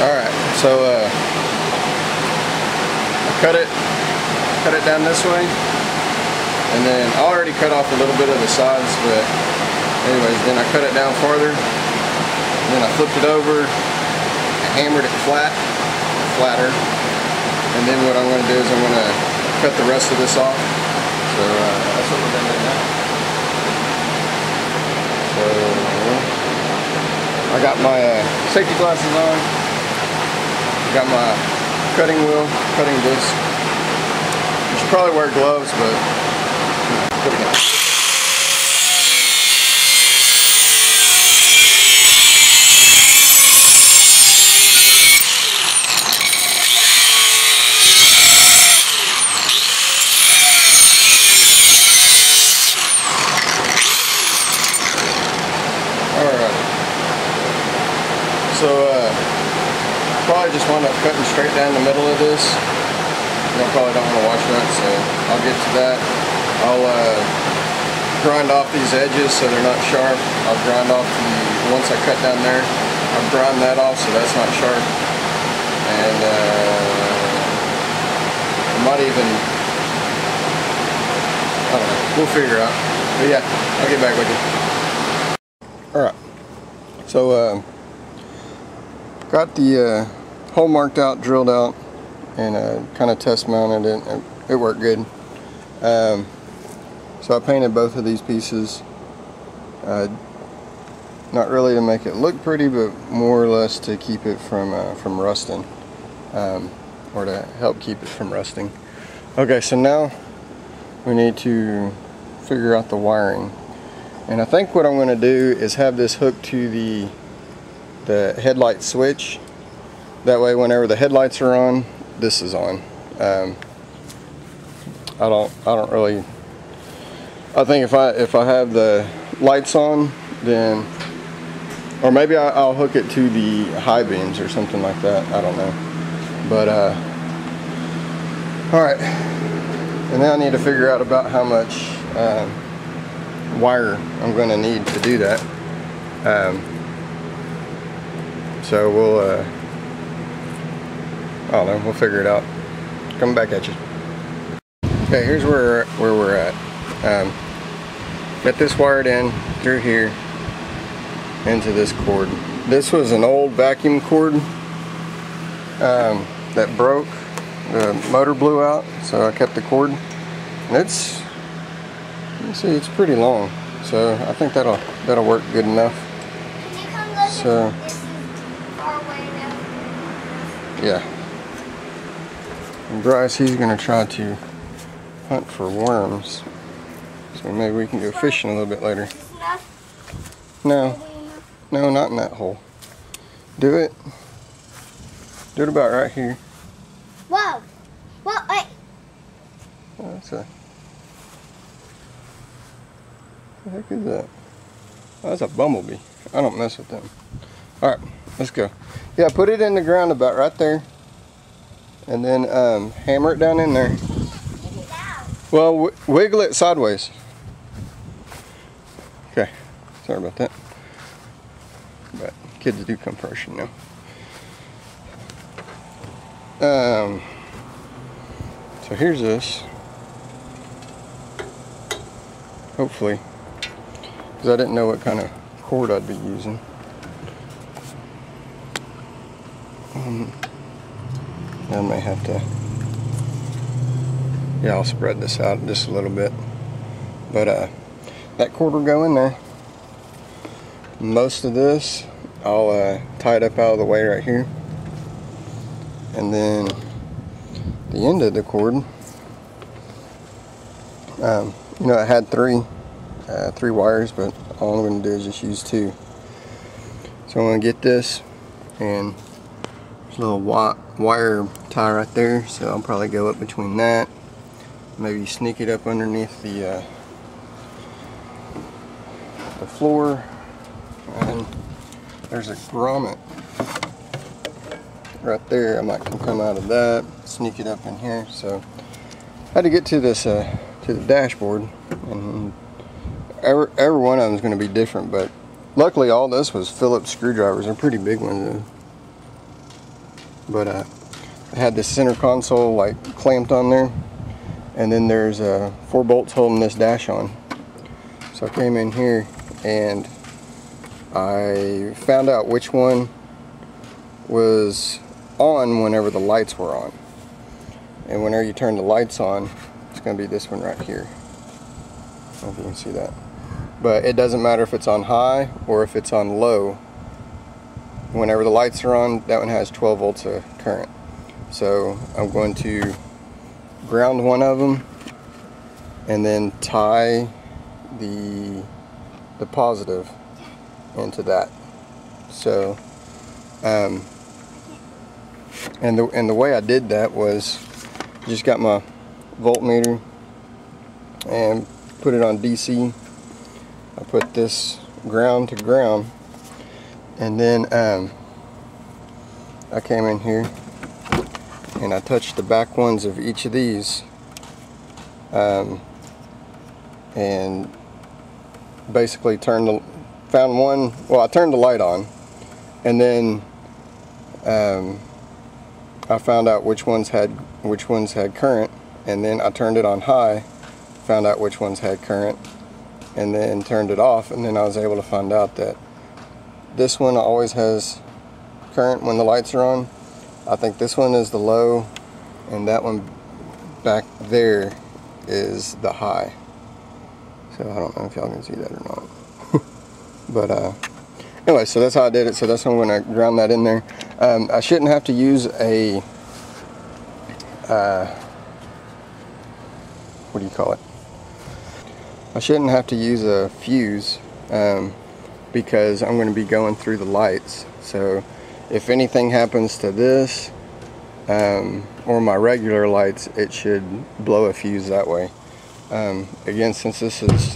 Alright, so I cut it down this way, and then I already cut off a little bit of the sides, but anyways, then I cut it down farther, and then I flipped it over, I hammered it flatter, and then what I'm going to do is I'm going to cut the rest of this off. So that's what we're going to do now. So I got my safety glasses on, got my cutting wheel, cutting disc. You should probably wear gloves, but put it on. So probably just wind up cutting straight down the middle of this. I probably don't want to wash that, so I'll get to that. I'll grind off these edges so they're not sharp. I'll grind off once I cut down there, I'll grind that off so that's not sharp. And I might even, I don't know, we'll figure it out. But yeah, I'll get back with you. Alright, so got the hole marked out, drilled out, and kind of test mounted it. It worked good. So I painted both of these pieces. Not really to make it look pretty, but more or less to keep it from rusting, or to help keep it from rusting. Okay, so now we need to figure out the wiring. And I think what I'm going to do is have this hooked to the headlight switch. That way whenever the headlights are on, this is on. I don't really, I think if I have the lights on, then, or maybe I'll hook it to the high beams or something like that, I don't know. But alright, and now I need to figure out about how much wire I'm going to need to do that. So we'll, I don't know, we'll figure it out. Coming back at you. Okay, here's where we're at. Got this wired in through here into this cord. This was an old vacuum cord that broke. The motor blew out, so I kept the cord. And it's, you see, it's pretty long. So I think that'll work good enough. So. Yeah. And Bryce, he's going to try to hunt for worms. So maybe we can go fishing a little bit later. No. No, not in that hole. Do it. Do it about right here. Whoa. Whoa, wait. Oh, that's a... What the heck is that? Oh, that's a bumblebee. I don't mess with them. Alright, let's go. Yeah, put it in the ground about right there. And then hammer it down in there. Well, wiggle it sideways. Okay, sorry about that. But kids do come first, you know. So here's this. Hopefully, because I didn't know what kind of cord I'd be using. I may have to, yeah, I'll spread this out just a little bit. But that cord will go in there. Most of this, I'll tie it up out of the way right here. And then the end of the cord, you know, I had three wires, but all I'm going to do is just use two. So I'm going to get this, and there's a little wire tie right there, so I'll probably go up between that, maybe sneak it up underneath the floor, and there's a grommet right there. I might come out of that, sneak it up in here. So I had to get to this to the dashboard, and every one of them is going to be different, but luckily all this was Phillips screwdrivers. They're pretty big ones. but I had the center console like clamped on there, and then there's 4 bolts holding this dash on. So I came in here and I found out which one was on whenever the lights were on. And whenever you turn the lights on, it's going to be this one right here. I don't know if you can see that. But it doesn't matter if it's on high or if it's on low. Whenever the lights are on, that one has 12 volts of current. So I'm going to ground one of them and then tie the positive into that. So and the way I did that was just got my voltmeter and put it on DC. I put this ground to ground, and then I came in here and I touched the back ones of each of these, and basically found one. Well, I turned the light on, and then I found out which ones had current, and then I turned it on high, found out which ones had current, and then turned it off, and then I was able to find out that this one always has current when the lights are on. I think this one is the low, and that one back there is the high. So I don't know if y'all can see that or not. But anyway, so that's how I did it. So that's how I'm going to ground that in there. I shouldn't have to use a what do you call it? I shouldn't have to use a fuse because I'm going to be going through the lights. So if anything happens to this or my regular lights, it should blow a fuse that way. Again, since this is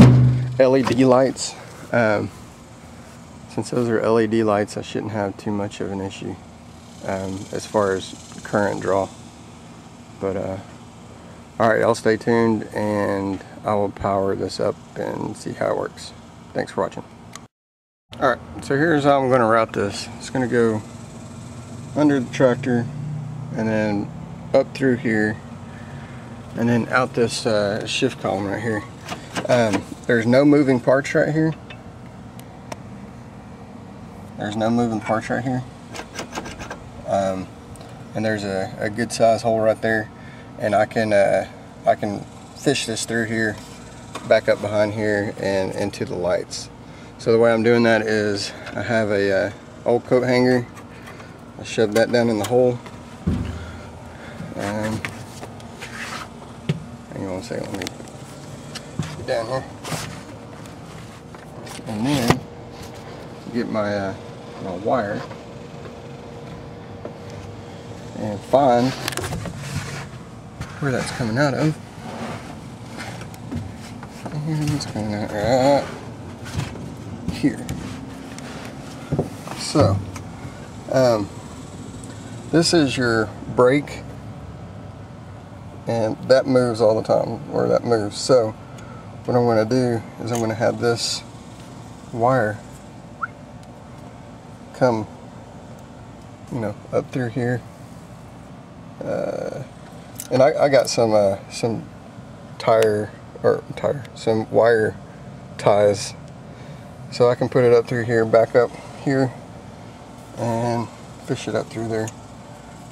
LED lights, since those are LED lights, I shouldn't have too much of an issue as far as current draw. But alright, I'll stay tuned and I will power this up and see how it works. Thanks for watching. Alright, so here's how I'm going to route this. It's going to go under the tractor and then up through here and then out this shift column right here. There's no moving parts right here. There's no moving parts right here. And there's a good size hole right there, and I can fish this through here, back up behind here and into the lights. So the way I'm doing that is I have a old coat hanger. I shove that down in the hole. Hang on one second, let me get down here. And then get my wire and find where that's coming out of. And it's coming out right here. So this is your brake, and that moves all the time, or that moves. So what I'm going to do is I'm going to have this wire come, up through here, and I got some some wire ties, so I can put it up through here, back up here, and fish it up through there.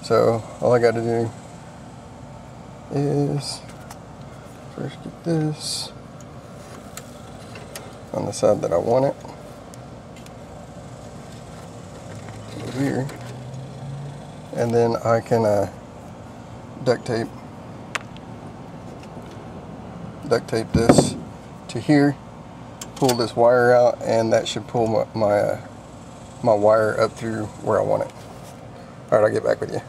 So all I got to do is first get this on the side that I want it over here, and then I can duct tape this to here, pull this wire out, and that should pull my wire up through where I want it. Alright, I'll get back with you.